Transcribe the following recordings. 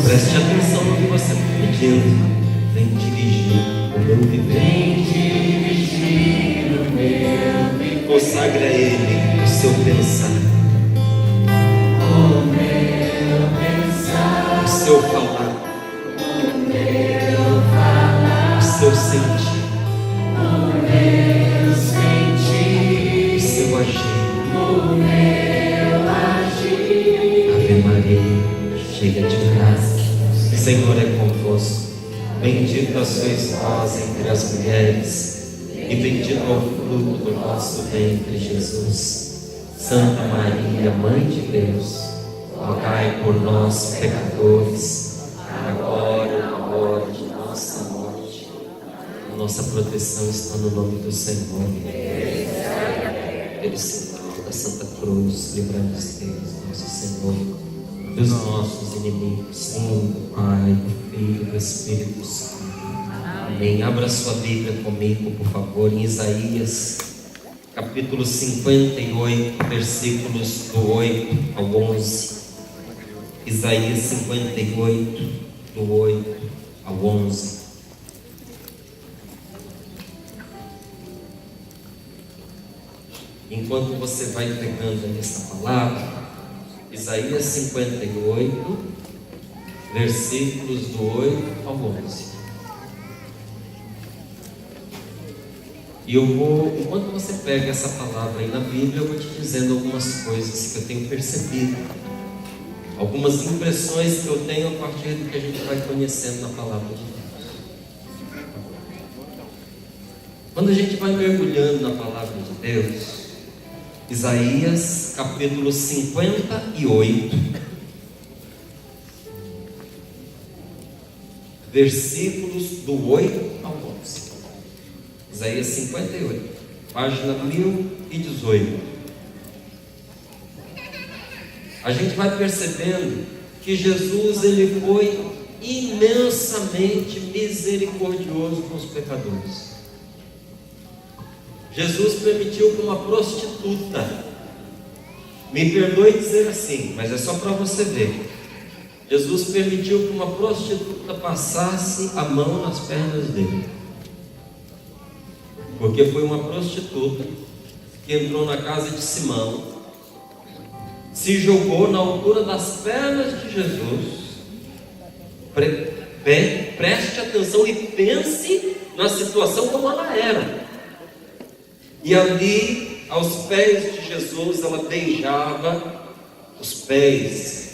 Preste atenção no que você está pedindo. Vem dirigir o meu viver. Consagre a Ele o seu pensar, o seu falar, o seu sentir, o seu agir. Ave Maria, cheia de graça, o Senhor é convosco. Bendita sois vós entre as mulheres, e bendito é o fruto do vosso ventre, Jesus. Santa Maria, Mãe de Deus, rogai por nós, pecadores, agora e na hora de nossa morte. A nossa proteção está no nome do Senhor. Pelo sinal da Santa Cruz, livrai-nos Deus, nosso Senhor, dos nossos inimigos, sim, do Pai, do Filho e do Espírito Santo. Amém. Abra sua Bíblia comigo, por favor, em Isaías, capítulo 58, versículos do 8 ao 11. Isaías 58, do 8 ao 11. Enquanto você vai pegando essa palavra, Isaías 58, versículos do 8 ao 11. E eu vou, enquanto você pega essa palavra aí na Bíblia, eu vou te dizendo algumas coisas que eu tenho percebido, algumas impressões que eu tenho a partir do que a gente vai conhecendo na palavra de Deus. Quando a gente vai mergulhando na palavra de Deus, Isaías capítulo 58, versículos do 8 ao 11. Isaías 58, página 1018. A gente vai percebendo que Jesus, ele foi imensamente misericordioso com os pecadores. Jesus permitiu que uma prostituta, me perdoe dizer assim, mas é só para você ver, Jesus permitiu que uma prostituta passasse a mão nas pernas dele, porque foi uma prostituta que entrou na casa de Simão, se jogou na altura das pernas de Jesus. Preste atenção e pense na situação como ela era. E ali, aos pés de Jesus, ela beijava os pés,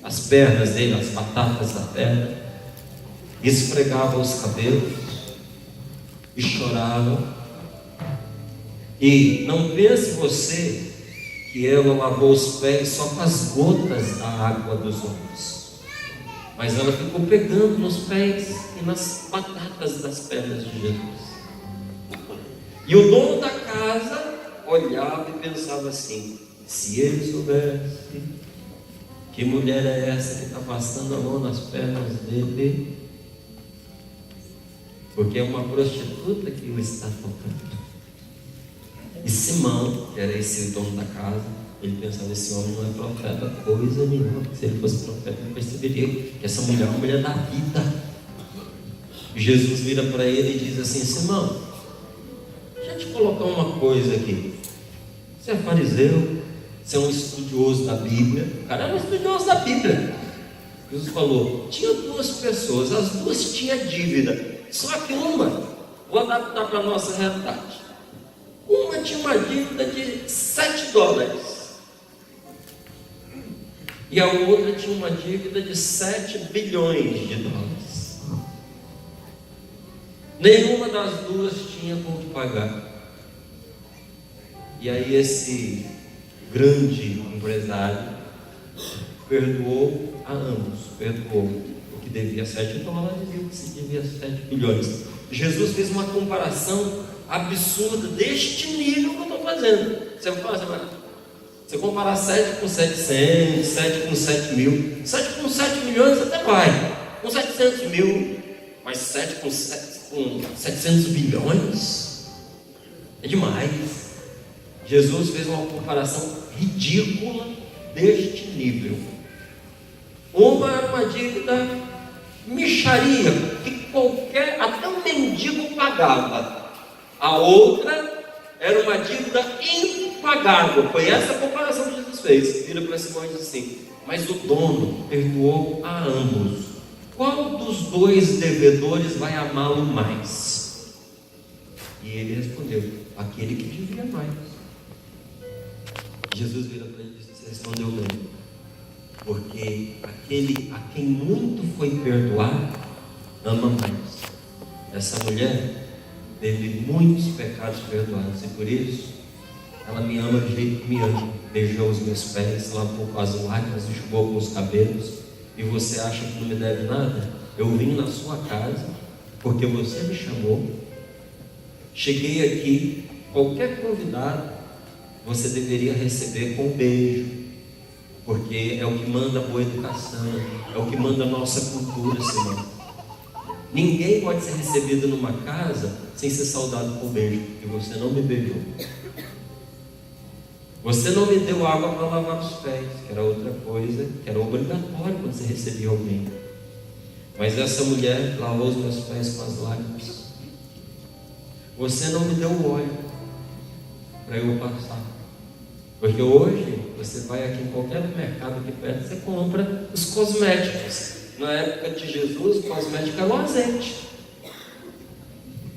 as pernas dele, as batatas da perna, esfregava os cabelos e chorava. E não pense você que ela lavou os pés só com as gotas da água dos olhos, mas ela ficou pegando nos pés e nas batatas das pernas de Jesus. E o dono da casa olhava e pensava assim: se ele soubesse que mulher é essa que está passando a mão nas pernas dele, porque é uma prostituta que o está tocando. E Simão, que era esse dono da casa, ele pensava: esse homem não é profeta coisa nenhuma, porque se ele fosse profeta, ele perceberia que essa mulher é uma mulher da vida. E Jesus vira para ele e diz assim: Simão, deixa eu te colocar uma coisa aqui. Você é fariseu, você é um estudioso da Bíblia. O cara era um estudioso da Bíblia. Jesus falou: tinha duas pessoas, as duas tinham dívida, só que uma, vou adaptar para a nossa realidade, uma tinha uma dívida de $7 e a outra tinha uma dívida de 7 bilhões de dólares. Nenhuma das duas tinha como pagar. E aí esse grande empresário perdoou a ambos, perdoou o que devia $7 e o que se devia 7 bilhões. Jesus fez uma comparação absurda deste nível que eu estou fazendo. Você vai falar, você comparar 7 com 700, 7 com 7 mil, 7 com 7 milhões até vai, com 700 mil, mas 7 com 700 bilhões é demais. Jesus fez uma comparação ridícula deste nível. Uma era uma dívida mixaria, que até um mendigo pagava. A outra era uma dívida impagável. Foi essa a comparação que Jesus fez. Vira para Simão e diz assim: mas o dono perdoou a ambos. Qual dos dois devedores vai amá-lo mais? E ele respondeu: aquele que devia mais. Jesus vira para ele e disse: você respondeu bem, porque aquele a quem muito foi perdoado ama mais. Essa mulher teve muitos pecados perdoados, e por isso ela me ama do jeito que me ama. Beijou os meus pés, lavou com as lágrimas, enxugou com os cabelos. E você acha que não me deve nada? Eu vim na sua casa porque você me chamou. Cheguei aqui, qualquer convidado você deveria receber com um beijo, porque é o que manda a boa educação, é o que manda a nossa cultura, Senhor. Ninguém pode ser recebido numa casa sem ser saudado com um beijo, porque você não me beijou. Você não me deu água para lavar os pés, que era outra coisa, que era obrigatório quando você recebia alguém. Mas essa mulher lavou os meus pés com as lágrimas. Você não me deu óleo para eu passar. Porque hoje, você vai aqui em qualquer mercado aqui perto, você compra os cosméticos. Na época de Jesus, o cosmético era o azeite.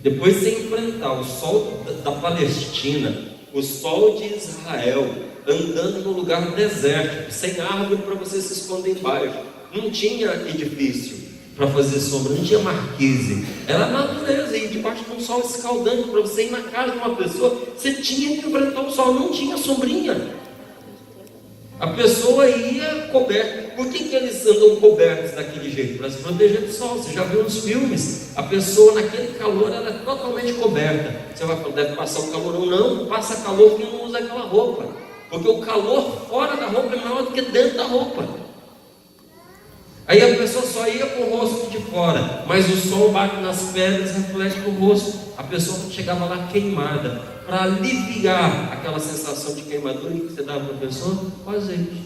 Depois você enfrentar o sol da Palestina, o sol de Israel, andando num lugar desértico, sem árvore para você se esconder embaixo. Não tinha edifício para fazer sombra, não tinha marquise, era a natureza. E debaixo de um sol escaldante, para você ir na casa de uma pessoa, você tinha que enfrentar o sol, não tinha sombrinha. A pessoa ia coberta. Por que eles andam cobertos daquele jeito? Para se proteger do sol. Você já viu nos filmes? A pessoa naquele calor, ela é totalmente coberta. Você vai falar: deve passar o calorão. Não passa calor porque não usa aquela roupa. Porque o calor fora da roupa é maior do que dentro da roupa. Aí a pessoa só ia com o rosto de fora, mas o sol bate nas pedras e reflete no rosto. A pessoa chegava lá queimada. Para aliviar aquela sensação de queimadura que você dava para a pessoa, o azeite.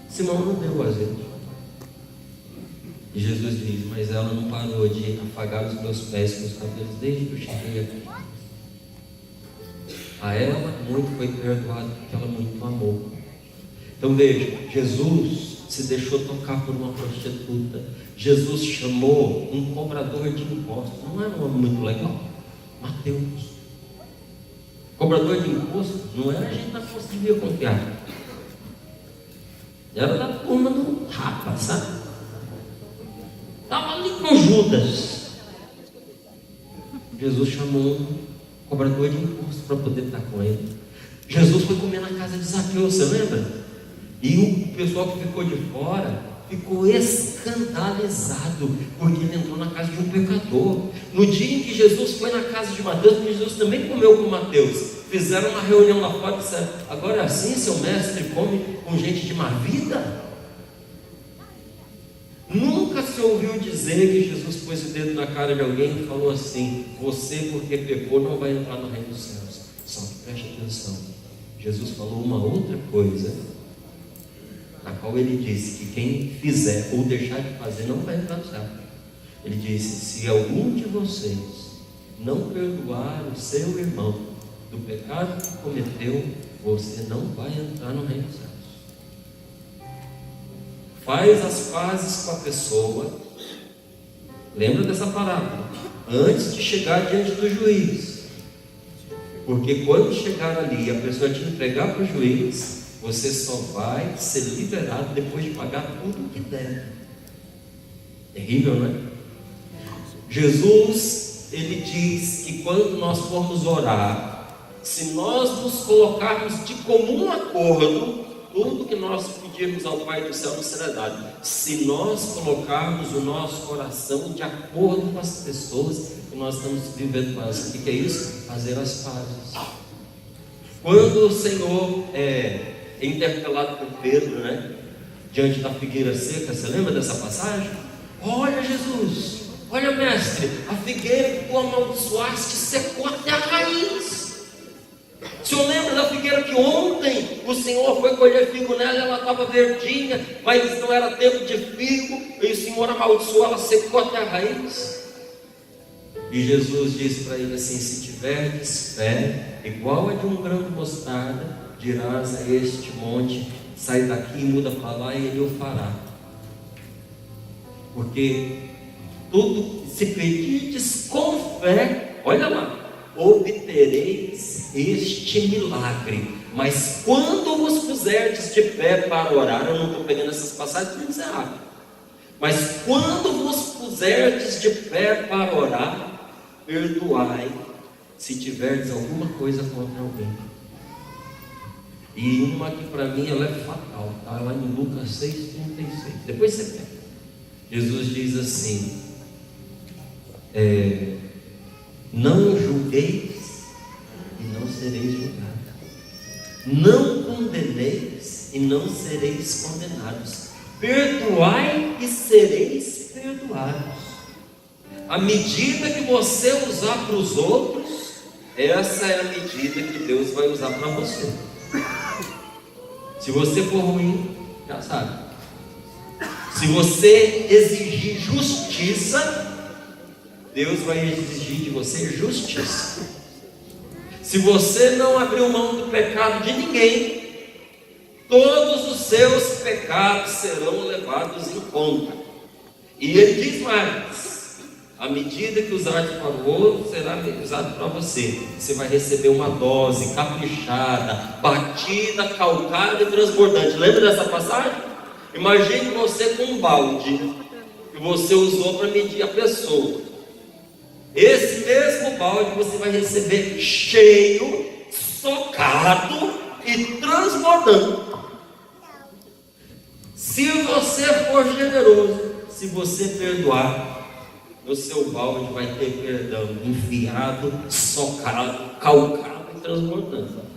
Simão não deu o azeite. E Jesus diz: mas ela não parou de afagar os meus pés com os cabelos desde que eu cheguei aqui. A ela muito foi perdoado porque ela muito amou. Então veja, Jesus se deixou tocar por uma prostituta. Jesus chamou um cobrador de impostos. Não era um homem muito legal? Mateus. Cobrador de imposto não era a gente da força devia confiar. Era da turma do rapa, sabe? Estava ali com Judas. Jesus chamou um cobrador de imposto para poder estar com ele. Jesus foi comer na casa de Zaqueu, você lembra? E o pessoal que ficou de fora ficou escandalizado, porque ele entrou na casa de um pecador. No dia em que Jesus foi na casa de Mateus, Jesus também comeu com Mateus. Fizeram uma reunião lá fora e disseram: agora é assim, seu mestre come com gente de má vida? Nunca se ouviu dizer que Jesus pôs o dedo na cara de alguém e falou assim: você, porque pecou, não vai entrar no reino dos céus. Só que preste atenção, Jesus falou uma outra coisa, na qual ele disse que quem fizer ou deixar de fazer não vai entrar no céu. Ele disse: se algum de vocês não perdoar o seu irmão do pecado que cometeu, você não vai entrar no reino dos céus. Faz as pazes com a pessoa. Lembra dessa parábola? Antes de chegar diante do juiz. Porque quando chegar ali e a pessoa te entregar para o juiz, você só vai ser liberado depois de pagar tudo o que deve. Terrível, não é? Jesus, ele diz que quando nós formos orar, se nós nos colocarmos de comum acordo, tudo que nós pedirmos ao Pai do céu nos será dado. Se nós colocarmos o nosso coração de acordo com as pessoas que nós estamos vivendo com elas. O que é isso? Fazer as pazes. Quando o Senhor é interpelado por Pedro, né, diante da figueira seca, você lembra dessa passagem? Olha, Jesus, olha, mestre, a figueira que tu amaldiçoaste secou até a raiz. O senhor lembra da figueira que ontem o Senhor foi colher figo nela, ela estava verdinha, mas não era tempo de figo, e o Senhor amaldiçoou, ela secou até a raiz. E Jesus disse para ele assim: se tiverdes fé igual a de um grão de mostarda, dirás a este monte: sai daqui e muda para lá, e ele o fará. Porque tudo, se pedirdes com fé, olha lá, obtereis este milagre. Mas quando vos puserdes de pé para orar, eu não estou pegando essas passagens para dizer rápido, mas quando vos puserdes de pé para orar, perdoai se tiverdes alguma coisa contra alguém. E uma que para mim ela é fatal, está lá em Lucas 6,36. Depois você pega. Jesus diz assim: não julgueis e não sereis julgados, não condeneis e não sereis condenados, perdoai e sereis perdoados. A medida que você usar para os outros, essa é a medida que Deus vai usar para você. Se você for ruim, já sabe. Se você exigir justiça, Deus vai exigir de você justiça. Se você não abrir mão do pecado de ninguém, todos os seus pecados serão levados em conta. E ele diz mais: a medida que usares para o outro será usado para você. Você vai receber uma dose caprichada, batida, calcada e transbordante. Lembra dessa passagem? Imagine você com um balde que você usou para medir a pessoa. Esse mesmo balde você vai receber cheio, socado e transbordando. Se você for generoso, se você perdoar, no seu balde vai ter perdão enfiado, socado, calcado e transbordando.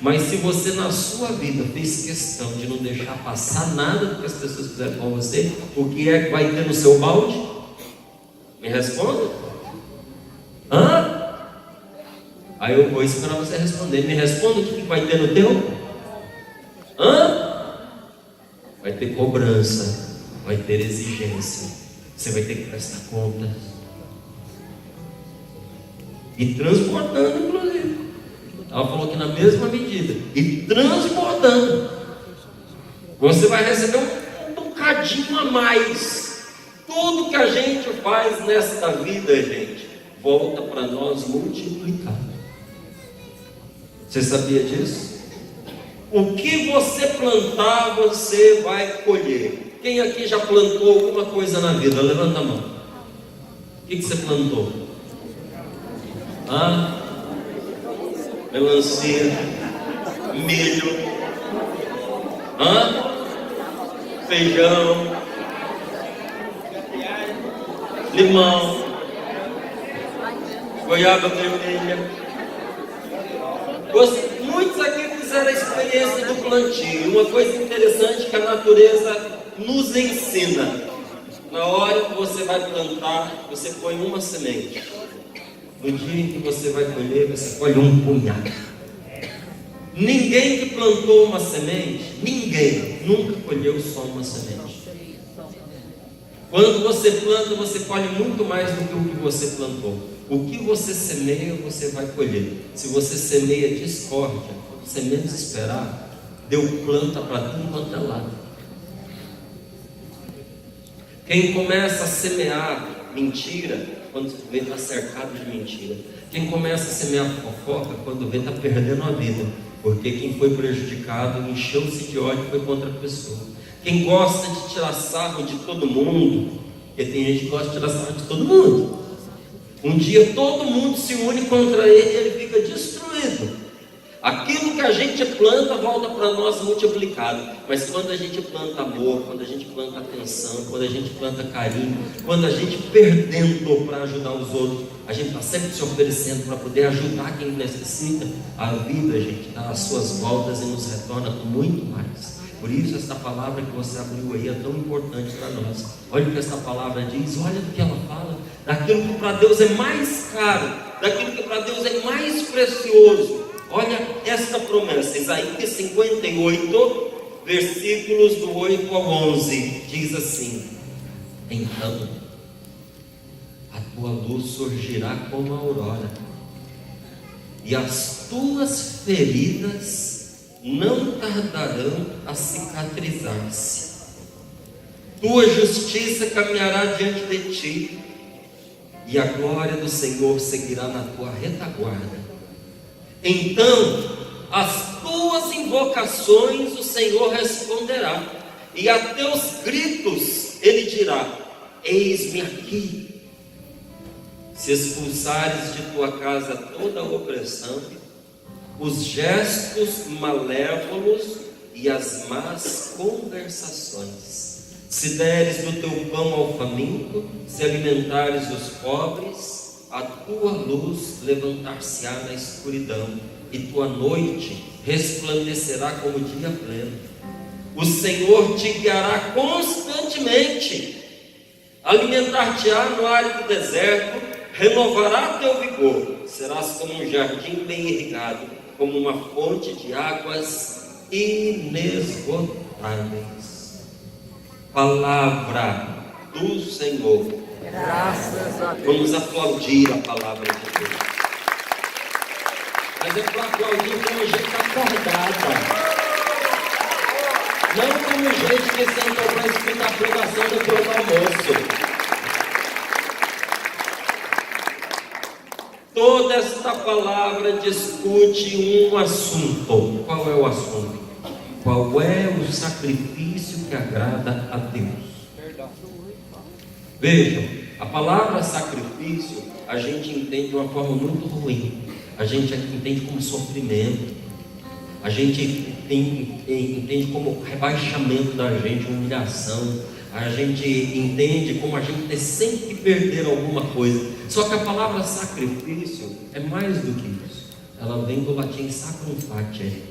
Mas se você na sua vida fez questão de não deixar passar nada do que as pessoas fizeram com você, o que é que vai ter no seu balde? Me responda. Aí eu vou esperar você responder. Me responda, o que vai ter no teu? Vai ter cobrança, vai ter exigência, você vai ter que prestar contas. E transbordando, inclusive. Ela falou que na mesma medida, e transbordando, você vai receber um bocadinho a mais. Tudo que a gente faz nesta vida, gente, volta para nós multiplicado. Você sabia disso? O que você plantar, você vai colher. Quem aqui já plantou alguma coisa na vida? Levanta a mão. O que você plantou? Melancia, milho, feijão, limão, goiaba vermelha. Muitos aqui fizeram a experiência do plantio. Uma coisa interessante que a natureza nos ensina: na hora que você vai plantar, você põe uma semente. No dia em que você vai colher, você colhe um punhado. Ninguém que plantou uma semente, ninguém nunca colheu só uma semente. Quando você planta, você colhe muito mais do que o que você plantou. O que você semeia, você vai colher. Se você semeia discórdia, você menos esperar, Deus planta para tudo quanto é lado. Quem começa a semear mentira, quando vê está cercado de mentira. Quem começa a semear fofoca, quando vê está perdendo a vida, porque quem foi prejudicado encheu-se de ódio e foi contra a pessoa. Quem gosta de tirar sarro de todo mundo, porque tem gente que gosta de tirar sarro de todo mundo, um dia todo mundo se une contra ele e ele fica destruído. Aquilo que a gente planta volta para nós multiplicado. Mas quando a gente planta amor, quando a gente planta atenção, quando a gente planta carinho, quando a gente perdendo para ajudar os outros, a gente está sempre se oferecendo para poder ajudar quem necessita. A vida, gente, dá as suas voltas e nos retorna com muito mais. Por isso essa palavra que você abriu aí é tão importante para nós. Olha o que essa palavra diz, olha o que ela fala, daquilo que para Deus é mais caro. daquilo que para Deus é mais precioso. Olha esta promessa, Isaías 58, versículos do 8 ao 11, diz assim: então a tua luz surgirá como a aurora, e as tuas feridas não tardarão a cicatrizar-se. Tua justiça caminhará diante de ti, e a glória do Senhor seguirá na tua retaguarda. Então as tuas invocações o Senhor responderá, e a teus gritos Ele dirá: eis-me aqui. Se expulsares de tua casa toda a opressão, os gestos malévolos e as más conversações, se deres do teu pão ao faminto, se alimentares os pobres, a tua luz levantar-se-á na escuridão, e tua noite resplandecerá como dia pleno. O Senhor te guiará constantemente, alimentar-te-á no árido deserto, renovará teu vigor, serás como um jardim bem irrigado, como uma fonte de águas inesgotáveis. Palavra do Senhor. Graças a Deus. Vamos aplaudir a palavra de Deus. Mas é para aplaudir como gente acordada, não como gente que sentou para escutar a pregação depois do almoço. Toda esta palavra discute um assunto. Qual é o assunto? Qual é o sacrifício que agrada a Deus? Vejam, a palavra sacrifício a gente entende de uma forma muito ruim. A gente entende como sofrimento. A gente entende como rebaixamento da gente, humilhação. A gente entende como a gente tem sempre que perder alguma coisa. Só que a palavra sacrifício é mais do que isso. Ela vem do latim sacrum facere,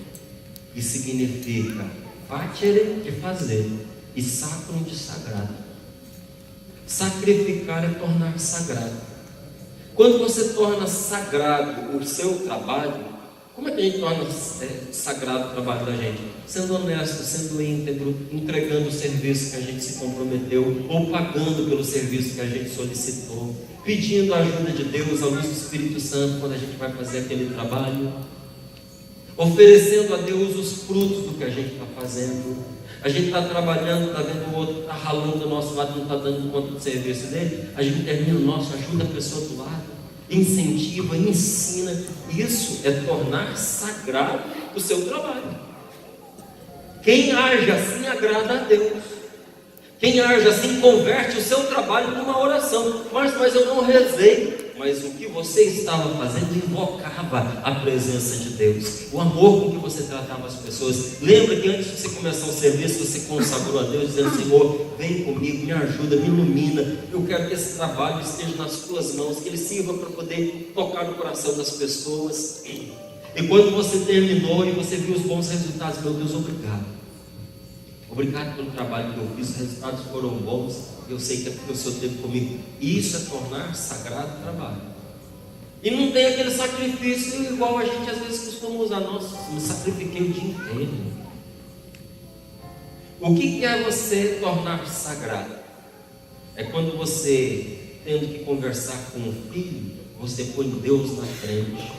que significa facere, de fazer, e sacrum, de sagrado. Sacrificar é tornar sagrado. Quando você torna sagrado o seu trabalho, como é que a gente torna sagrado o trabalho da gente? Sendo honesto, sendo íntegro, entregando o serviço que a gente se comprometeu, ou pagando pelo serviço que a gente solicitou, pedindo a ajuda de Deus, a luz do Espírito Santo quando a gente vai fazer aquele trabalho, oferecendo a Deus os frutos do que a gente está fazendo. A gente está trabalhando, está vendo o outro, está ralando do nosso lado, não está dando conta do serviço dele. A gente termina o nosso, ajuda a pessoa do lado, incentiva, ensina. Isso é tornar sagrado o seu trabalho. Quem age assim agrada a Deus. Quem age assim converte o seu trabalho numa oração. Mas eu não rezei. Mas o que você estava fazendo invocava a presença de Deus, o amor com que você tratava as pessoas. Lembra que antes de você começar o serviço, você consagrou a Deus, dizendo: Senhor, vem comigo, me ajuda, me ilumina. Eu quero que esse trabalho esteja nas tuas mãos, que ele sirva para poder tocar no coração das pessoas. E quando você terminou e você viu os bons resultados, meu Deus, obrigado. Obrigado pelo trabalho que eu fiz, os resultados foram bons. Eu sei que é porque o Senhor esteve comigo. Isso é tornar sagrado o trabalho. E não tem aquele sacrifício igual a gente às vezes costuma usar. Nossa, me sacrifiquei o dia inteiro. O que é você tornar sagrado? É quando você, tendo que conversar com um filho, você põe Deus na frente.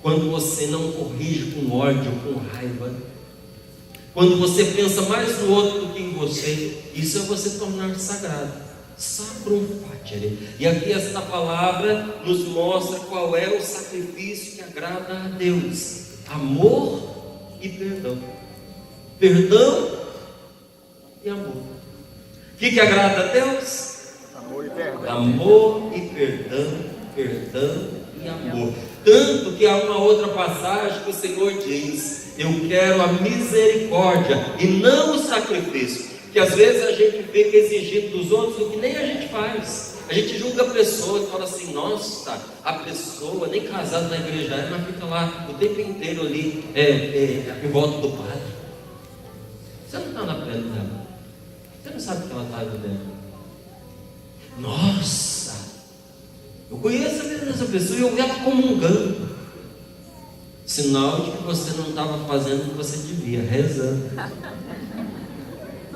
Quando você não corrige com ódio, com raiva. Quando você pensa mais no outro do que em você, isso é você tornar sagrado. Sacrum facere. E aqui esta palavra nos mostra qual é o sacrifício que agrada a Deus: amor e perdão. Perdão e amor. O que agrada a Deus? Amor e perdão. Amor e perdão, perdão e amor. Tanto que há uma outra passagem que o Senhor diz: eu quero a misericórdia e não o sacrifício. Que às vezes a gente fica exigindo dos outros o que nem a gente faz. A gente julga a pessoa e fala assim: nossa, a pessoa nem casada na igreja é, mas fica lá o tempo inteiro ali em volta do padre. Você não está na pele dela. Você não sabe o que ela está vivendo. Nossa, Eu conheço a vida dessa pessoa e eu vi ela comungando. Sinal de que você não estava fazendo o que você devia, rezando.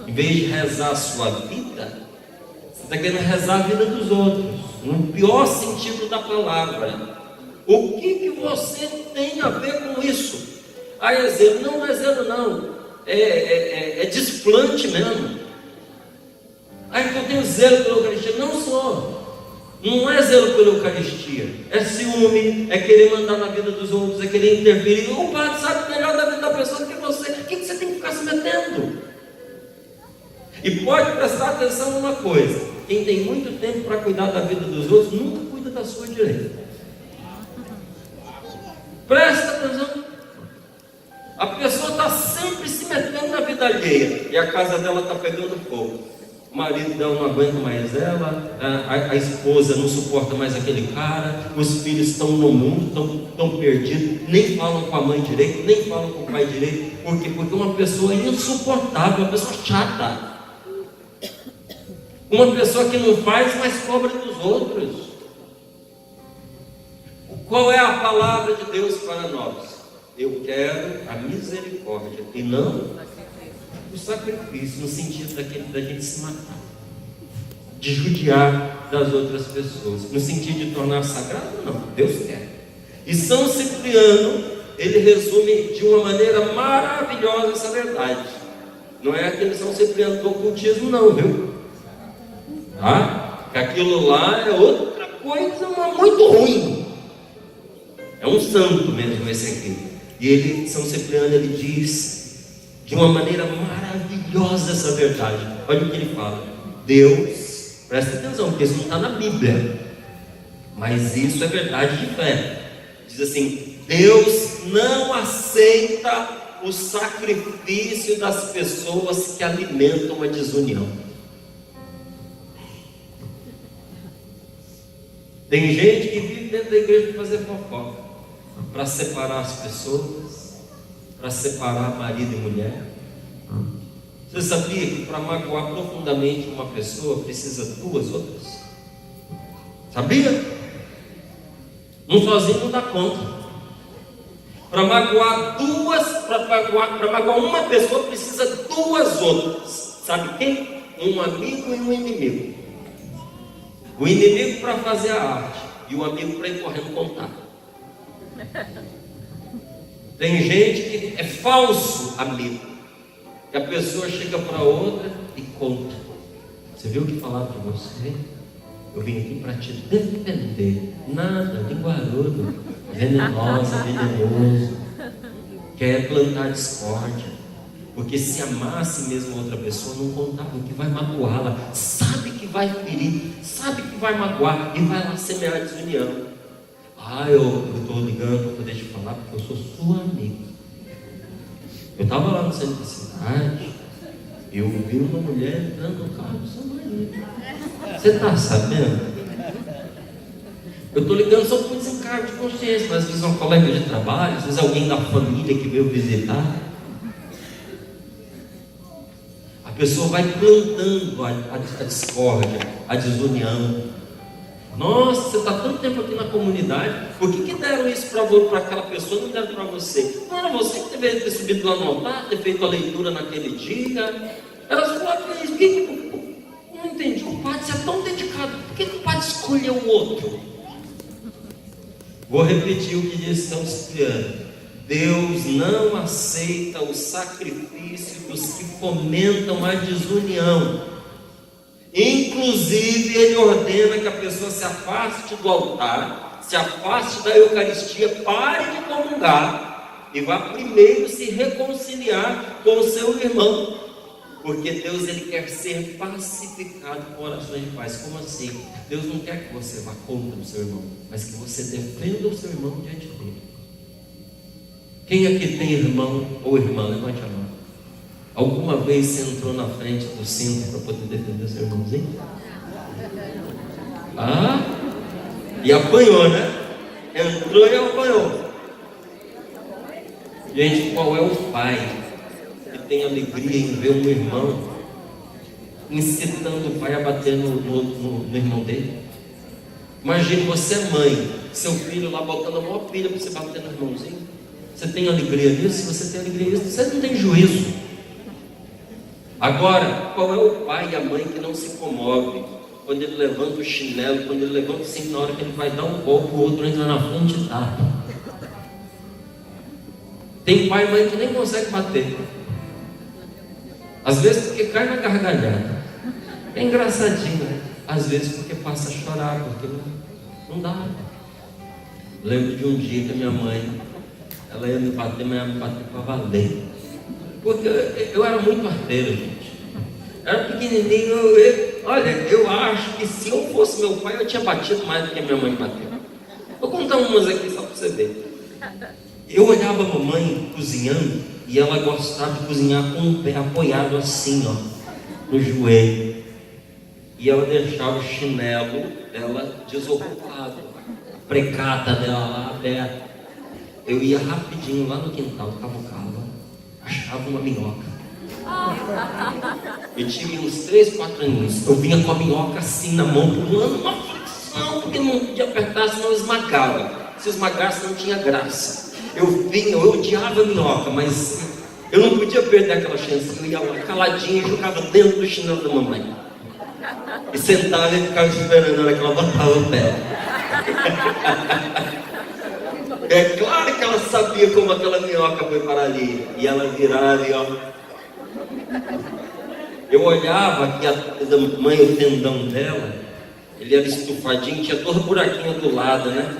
Em vez de rezar a sua vida, você está querendo rezar a vida dos outros, no pior sentido da palavra. O que você tem a ver com isso? Ah, é zelo? Não é zelo não, é desplante mesmo. Ah, então eu tenho zelo pela Eucaristia. Não sou. Não é zelo pela Eucaristia, é ciúme, é querer mandar na vida dos outros, é querer interferir. O padre sabe melhor da vida da pessoa do que você. O que você tem que ficar se metendo? E pode prestar atenção numa coisa: quem tem muito tempo para cuidar da vida dos outros, nunca cuida da sua direita. Presta atenção. A pessoa está sempre se metendo na vida alheia, e a casa dela está pegando fogo. O marido dela não aguenta mais ela, a esposa não suporta mais aquele cara, os filhos estão no mundo, estão perdidos, nem falam com a mãe direito, nem falam com o pai direito. Por quê? Porque uma pessoa insuportável, uma pessoa chata, uma pessoa que não faz, mas cobra dos outros. Qual é a palavra de Deus para nós? Eu quero a misericórdia e não o sacrifício, no sentido da gente se matar, de judiar das outras pessoas, no sentido de tornar sagrado. Não, Deus quer. E São Cipriano, ele resume de uma maneira maravilhosa essa verdade. Não é aquele São Cipriano do ocultismo não, viu? Tá? Que aquilo lá é outra coisa muito ruim. É um santo mesmo esse aqui. E ele, São Cipriano, ele diz de uma maneira maravilhosa essa verdade. Olha o que ele fala. Deus, presta atenção, porque isso não está na Bíblia, mas isso é verdade de fé. Diz assim: Deus não aceita o sacrifício das pessoas que alimentam a desunião. Tem gente que vive dentro da igreja para fazer fofoca, para separar as pessoas, para separar marido e mulher. Você sabia que para magoar profundamente uma pessoa precisa duas outras? Sabia? Um sozinho não dá conta. Para magoar uma pessoa precisa duas outras. Sabe quem? Um amigo e um inimigo. O inimigo para fazer a arte e o amigo para ir correndo contar. Tem gente que é falso amigo, que a pessoa chega para outra e conta. Você viu o que falaram de você? Eu vim aqui para te defender. Nada, linguarudo, venenosa, venenoso, quer plantar discórdia. Porque se amasse mesmo outra pessoa, não contava o que vai magoá-la, sabe que vai ferir, sabe que vai magoar e vai lá semear desunião. Ah, eu estou ligando para poder te falar porque eu sou sua amiga. Eu estava lá no centro da cidade, eu vi uma mulher entrando no carro do seu marido. Você está sabendo? Eu estou ligando só por desencargo de consciência, mas às vezes é um colega de trabalho, às vezes alguém da família que veio visitar. A pessoa vai plantando a discórdia, a desunião. Nossa, você está tanto tempo aqui na comunidade, por que deram isso para aquela pessoa e não deram para você? Não era você que deveria ter subido lá no altar, ter feito a leitura naquele dia? Era sua vez. Não entendi, o padre se é tão dedicado, por que o padre escolheu o outro? Vou repetir o que disse São Cipriano. Deus não aceita o sacrifício dos que fomentam a desunião. Inclusive, ele ordena que a pessoa se afaste do altar, se afaste da Eucaristia, pare de comungar e vá primeiro se reconciliar com o seu irmão. Porque Deus, ele quer ser pacificado com orações de paz. Como assim? Deus não quer que você vá contra o seu irmão, mas que você defenda o seu irmão diante dele. Quem aqui tem irmão ou irmã? Levante a mão. Alguma vez você entrou na frente do cinto para poder defender o seu irmãozinho? Ah? E apanhou, né? Entrou e apanhou. Gente, qual é o pai que tem alegria em ver um irmão incitando o pai a bater no irmão dele? Imagine, você é mãe, seu filho lá botando a maior pilha para você bater no irmãozinho. Você tem alegria nisso? Se você tem alegria nisso, você não tem juízo. Agora, qual é o pai e a mãe que não se comove quando ele levanta o chinelo, quando ele levanta o cinto, na hora que ele vai dar um golpe, o outro entra na frente e tapa? Tem pai e mãe que nem consegue bater. Às vezes porque cai na gargalhada. É engraçadinho, né? Às vezes porque passa a chorar, porque não dá. Lembro de um dia que a minha mãe, ela ia me bater, mas ia me bater para valer. Porque eu era muito arteiro, gente. Era pequenininho, olha, eu acho que se eu fosse meu pai, eu tinha batido mais do que a minha mãe bateu. Vou contar umas aqui só para você ver. Eu olhava a mamãe cozinhando e ela gostava de cozinhar com o pé apoiado assim, ó, no joelho. E ela deixava o chinelo dela desocupado, a precata dela lá aberta. Eu ia rapidinho lá no quintal, cavucava, achava uma minhoca. Eu tinha uns 3, 4 aninhos. Eu vinha com a minhoca assim na mão, pulando uma fricção, porque não podia apertar, senão esmagava. Se esmagasse, não tinha graça. Eu odiava a minhoca, mas eu não podia perder aquela chance. Eu ia lá caladinho e jogava dentro do chinelo da mamãe. E sentava e ficava esperando a hora que ela botava o pé. É claro que ela sabia como aquela minhoca foi parar ali. E ela virava e ó. Eu olhava que a mãe, o tendão dela, ele era estufadinho, tinha todo buraquinho do lado, né?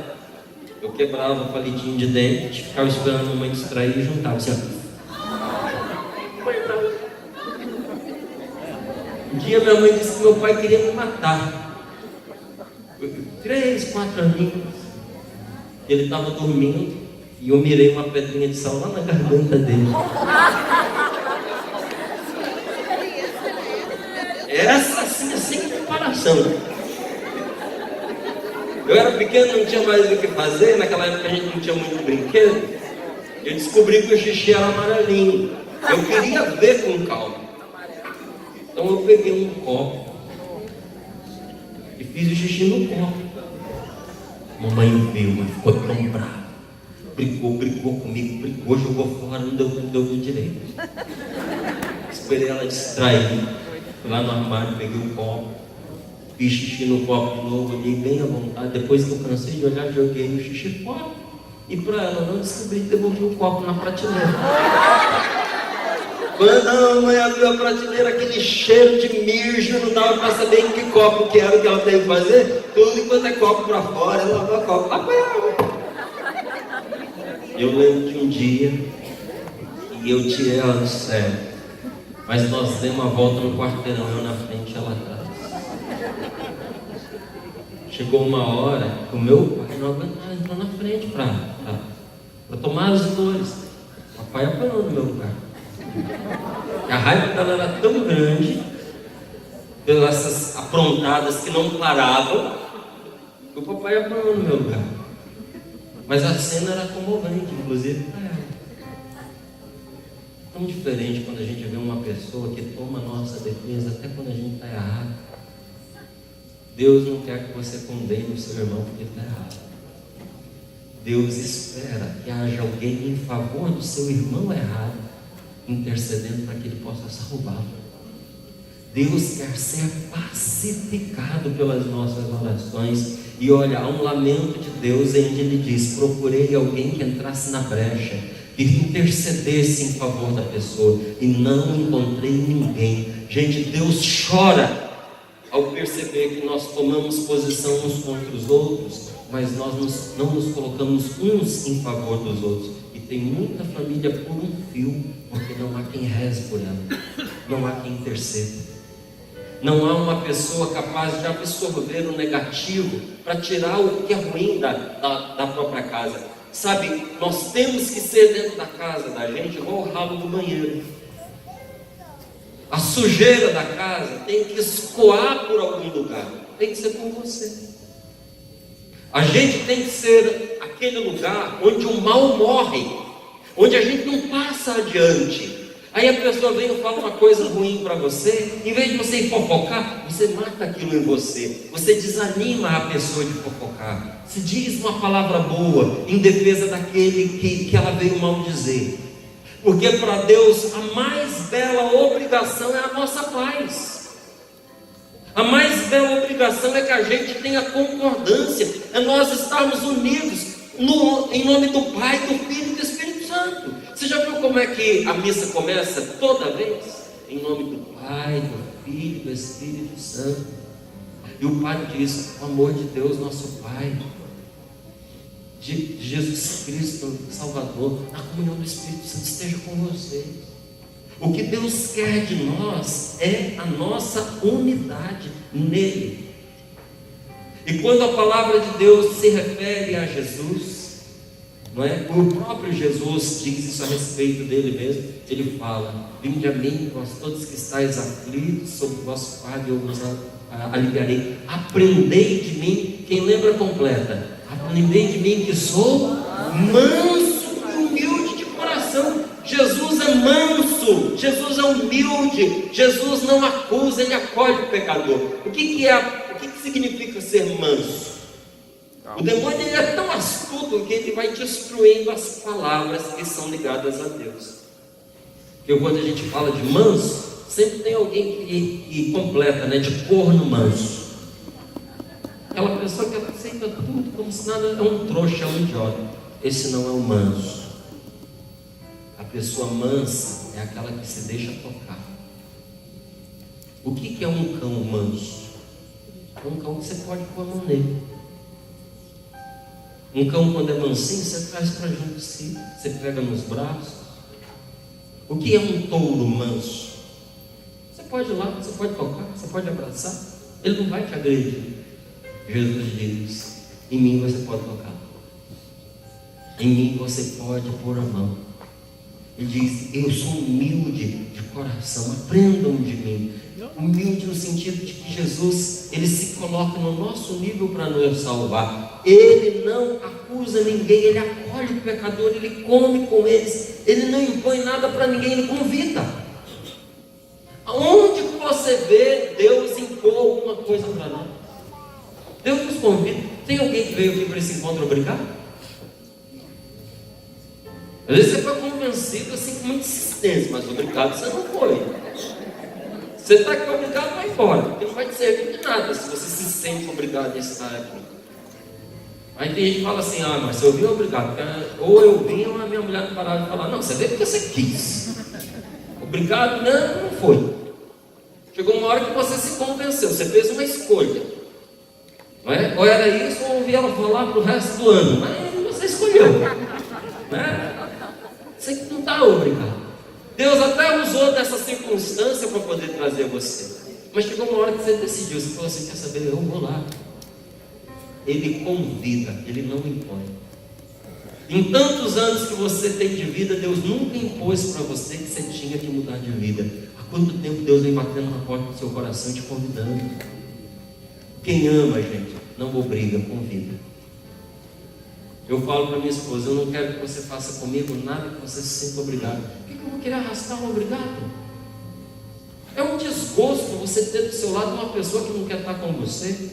Eu quebrava o palitinho de dente, ficava esperando a mãe distrair e juntava assim, Um dia minha mãe disse que meu pai queria me matar. 3, 4 aninhos. Ele estava dormindo e eu mirei uma pedrinha de sal lá na garganta dele. Essa assim, sem comparação. Eu era pequeno, não tinha mais o que fazer. Naquela época a gente não tinha muito brinquedo. Eu descobri que o xixi era amarelinho. Eu queria ver com calma. Então eu peguei um copo e fiz o xixi no copo. Mamãe viu, mas ficou tão brava. Brigou comigo, jogou fora, não deu direito. Esperei ela distrair. Fui lá no armário, peguei o copo, fiz xixi no copo de novo, olhei bem à vontade. Depois que eu cansei de olhar, joguei o xixi fora. E para ela não descobrir, devolvi o copo na prateleira. Quando a mamãe abriu a prateleira, aquele cheiro de mijo, não dava para saber em que copo que era o que ela teve que fazer. Tudo enquanto é copo para fora, ela lavou o copo lá para ela. Eu lembro de um dia e eu tirei ela do sério, mas nós demos uma volta no quarteirão, eu na frente e ela atrás. Chegou uma hora que o meu pai não aguentava, entrou na frente para tomar as dores. O papai apanhou no meu lugar. A raiva dela era tão grande, pelas aprontadas que não paravam, que o papai apanhou no meu lugar. Mas a cena era comovente, inclusive para ela. Tão diferente quando a gente vê uma pessoa que toma a nossa defesa até quando a gente está errado. Deus não quer que você condene o seu irmão porque está errado. Deus espera que haja alguém em favor do seu irmão errado, intercedendo para que ele possa salvá-lo. Deus quer ser pacificado pelas nossas orações. E olha, há um lamento de Deus em que ele diz: procurei alguém que entrasse na brecha, que intercedesse em favor da pessoa, e não encontrei ninguém. Gente, Deus chora ao perceber que nós tomamos posição uns contra os outros, mas nós não nos colocamos uns em favor dos outros. E tem muita família por um fio, porque não há quem reze por ela, não há quem interceda. Não há uma pessoa capaz de absorver o negativo para tirar o que é ruim da própria casa. Sabe, nós temos que ser dentro da casa da gente igual o ralo do banheiro. A sujeira da casa tem que escoar por algum lugar, tem que ser com você. A gente tem que ser aquele lugar onde o mal morre, onde a gente não passa adiante. Aí a pessoa vem e fala uma coisa ruim para você, em vez de você ir fofocar, você mata aquilo em você, você desanima a pessoa de fofocar, se diz uma palavra boa em defesa daquele que ela veio maldizer, porque para Deus a mais bela obrigação é a nossa paz. A mais bela obrigação é que a gente tenha concordância, é nós estarmos unidos em nome do Pai, do Filho e do Espírito Santo. Você já viu como é que a missa começa toda vez? Em nome do Pai, do Filho e do Espírito Santo. E o Pai diz: o amor de Deus, nosso Pai, de Jesus Cristo, Salvador, a comunhão do Espírito Santo esteja com vocês. O que Deus quer de nós é a nossa unidade nele. E quando a palavra de Deus se refere a Jesus, não é? O próprio Jesus diz isso a respeito dele mesmo. Ele fala: vinde a mim, vós todos que estáis aflitos, sob o vosso fardo eu vos aliviarei. Aprendei de mim. Quem lembra completa: aprendei de mim que sou manso e humilde de coração. Jesus é manso, Jesus é humilde, Jesus não acusa, ele acolhe o pecador. O que significa ser manso? O demônio ele é tão astuto que ele vai destruindo as palavras que são ligadas a Deus. Porque quando a gente fala de manso, sempre tem alguém que completa, né? De corno manso. Aquela pessoa que aceita tudo como se nada, é um trouxa, é um idiota. Esse não é o manso. A pessoa mansa é aquela que se deixa tocar. O que é um cão manso? É um cão que você pode pôr a mão nele. Um cão, quando é mansinho, você traz para junto de si, você pega nos braços. O que é um touro manso? Você pode ir lá, você pode tocar, você pode abraçar, ele não vai te agredir. Jesus diz: em mim você pode tocar, em mim você pode pôr a mão. Ele diz: eu sou humilde de coração, aprendam de mim. Humilde no sentido de que Jesus, ele se coloca no nosso nível para nos salvar. Ele não acusa ninguém, ele acolhe o pecador, ele come com eles, ele não impõe nada para ninguém, ele convida. Aonde que você vê Deus impor alguma coisa para nós? Deus nos convida. Tem alguém que veio aqui para esse encontro obrigado? Às vezes você foi convencido assim com muita insistência, mas obrigado você não foi. Você está aqui obrigado, vai embora, porque não vai te servir de nada se você se sente obrigado a estar aqui. Aí tem gente que fala assim: ah, mas se eu vim obrigado, ou eu vim ou a minha mulher não parava de falar. Não, você veio porque você quis. Obrigado, não foi. Chegou uma hora que você se convenceu, você fez uma escolha, não é? Ou era isso, ou ouvir ela falar para o resto do ano, mas você escolheu, né? Você não está obrigado. Deus até usou dessa circunstância para poder trazer você, mas chegou uma hora que você decidiu, você falou assim: quer saber, eu vou lá. Ele convida, ele não impõe. Em tantos anos que você tem de vida, Deus nunca impôs para você que você tinha que mudar de vida. Há quanto tempo Deus vem batendo na porta do seu coração e te convidando? Quem ama, gente, não obriga, convida. Eu falo para minha esposa: eu não quero que você faça comigo nada que você se sinta obrigado. Por que eu vou querer arrastar um obrigado? É um desgosto você ter do seu lado uma pessoa que não quer estar com você.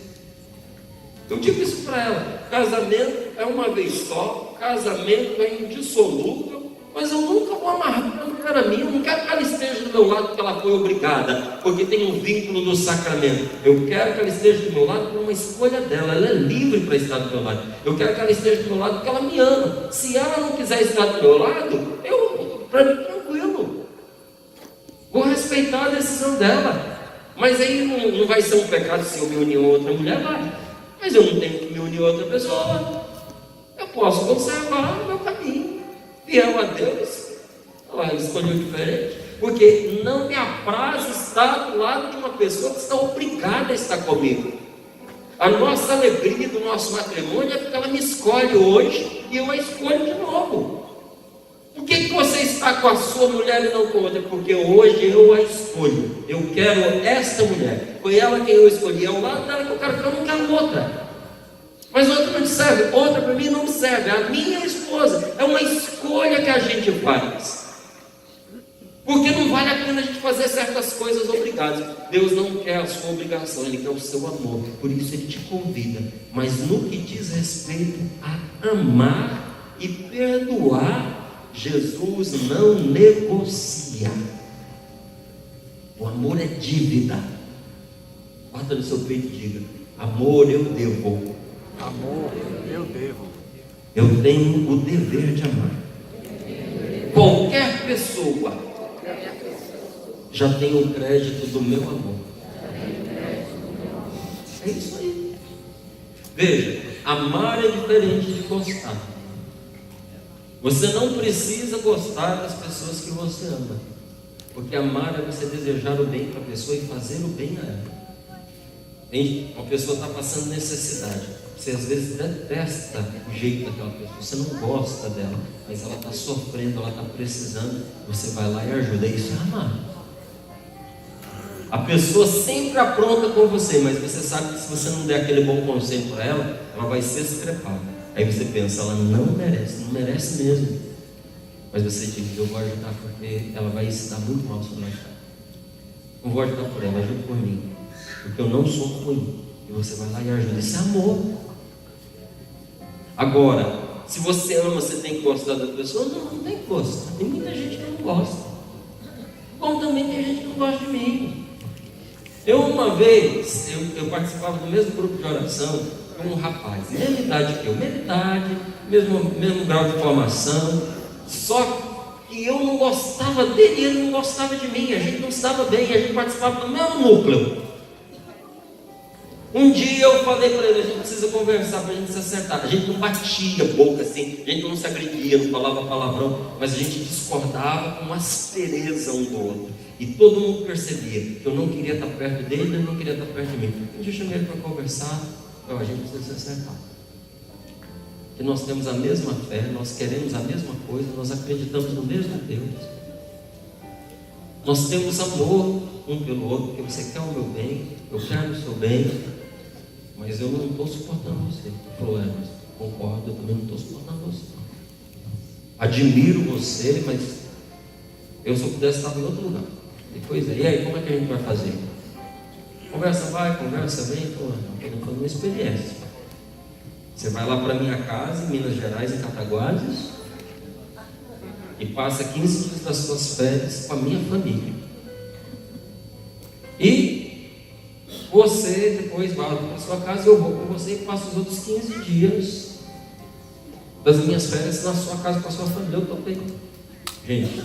Eu digo isso para ela: casamento é uma vez só, casamento é indissolúvel, mas eu nunca vou amarrar para um cara minha. Eu não quero que ela esteja do meu lado porque ela foi obrigada, porque tem um vínculo do sacramento. Eu quero que ela esteja do meu lado por uma escolha dela, ela é livre para estar do meu lado. Eu quero que ela esteja do meu lado porque ela me ama. Se ela não quiser estar do meu lado, para mim, tranquilo, vou respeitar a decisão dela. Mas aí não vai ser um pecado se eu me unir a outra mulher, vai. Mas eu não tenho que me unir a outra pessoa. Eu posso conservar o meu caminho, fiel a Deus. Ela escolheu diferente, porque não me apraz estar do lado de uma pessoa que está obrigada a estar comigo. A nossa alegria do nosso matrimônio é porque ela me escolhe hoje e eu a escolho de novo. Por que você está com a sua mulher e não com outra? Porque hoje eu a escolho. Eu quero esta mulher. Foi ela quem eu escolhi. É ao lado dela que eu quero, porque eu não quero outra. Mas outra não te serve. Outra para mim não me serve. A minha esposa. É uma escolha que a gente faz. Porque não vale a pena a gente fazer certas coisas obrigadas. Deus não quer a sua obrigação, Ele quer o seu amor. Por isso Ele te convida. Mas no que diz respeito a amar e perdoar, Jesus não negocia. O amor é dívida. Bata no seu peito e diga: amor, eu devo. Amor, eu devo. Eu tenho o dever de amar. Qualquer pessoa já tem o crédito do meu amor. É isso aí. Veja, amar é diferente de gostar. Você não precisa gostar das pessoas que você ama, porque amar é você desejar o bem para a pessoa e fazer o bem a ela. Uma pessoa está passando necessidade, você às vezes detesta o jeito daquela pessoa, você não gosta dela, mas ela está sofrendo, ela está precisando, você vai lá e ajuda. Isso é amar. A pessoa sempre apronta com você, mas você sabe que se você não der aquele bom conselho para ela, ela vai se estrepar. Aí você pensa: ela não merece mesmo. Mas você diz: eu vou ajudar porque ela vai se dar muito mal se eu não ajudar. Não vou ajudar por ela, ajuda por mim, porque eu não sou ruim. E você vai lá e ajuda. Isso é amor. Agora, se você ama, você tem que gostar da pessoa? Não tem que gostar. Tem muita gente que não gosta, como também tem gente que não gosta de mim. Eu uma vez, eu participava do mesmo grupo de oração com um rapaz, mesma idade que eu, mesmo grau de formação, só que eu não gostava dele e ele não gostava de mim, a gente não estava bem, a gente participava do mesmo núcleo. Um dia eu falei para ele: a gente precisa conversar para a gente se acertar. A gente não batia boca assim, a gente não se agredia, não falava palavrão, mas a gente discordava com aspereza um do outro. E todo mundo percebia que eu não queria estar perto dele, ele não queria estar perto de mim. Um dia eu chamei ele para conversar. A gente precisa se acertar. Que nós temos a mesma fé, nós queremos a mesma coisa, nós acreditamos no mesmo Deus. Nós temos amor um pelo outro, porque você quer o meu bem, eu quero o seu bem, mas eu não estou suportando você. Ele falou: mas concordo, eu também não estou suportando você. Admiro você, mas eu, se eu pudesse, estava em outro lugar. Depois, e aí, como é que a gente vai fazer? Conversa vai, conversa vem. Estou falando uma experiência. Você vai lá para minha casa, em Minas Gerais, em Cataguases, e passa 15 dias das suas férias com a minha família. E você depois vai para a sua casa e eu vou com você e passo os outros 15 dias das minhas férias na sua casa com a sua família. Eu topei. Gente,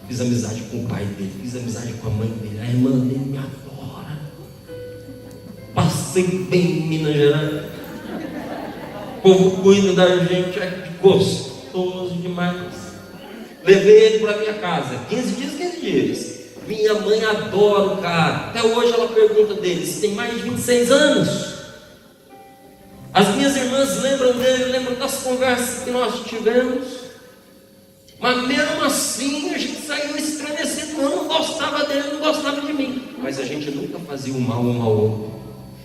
fiz amizade com o pai dele, fiz amizade com a mãe dele, a irmã dele me adora. Passei bem em Minas Gerais. O povo cuida da gente, é gostoso demais. Levei ele para minha casa, 15 dias. Minha mãe adora o cara. Até hoje ela pergunta dele se tem mais de 26 anos. As minhas irmãs lembram dele, lembram das conversas que nós tivemos. Mas mesmo assim a gente saiu estremecido. Eu não gostava dele, não gostava de mim. Mas a gente nunca fazia o mal um ao outro.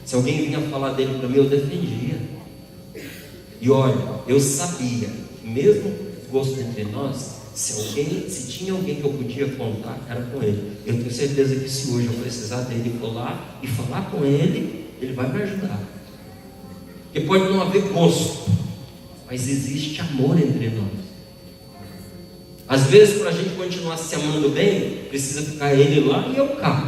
Se alguém vinha falar dele para mim, eu defendia. E olha, eu sabia, mesmo gosto entre nós, se tinha alguém que eu podia contar, era com ele. Eu tenho certeza que se hoje eu precisar dele for lá e falar com ele, ele vai me ajudar. Porque pode não haver gosto, mas existe amor entre nós. Às vezes, para a gente continuar se amando bem, precisa ficar ele lá e eu cá.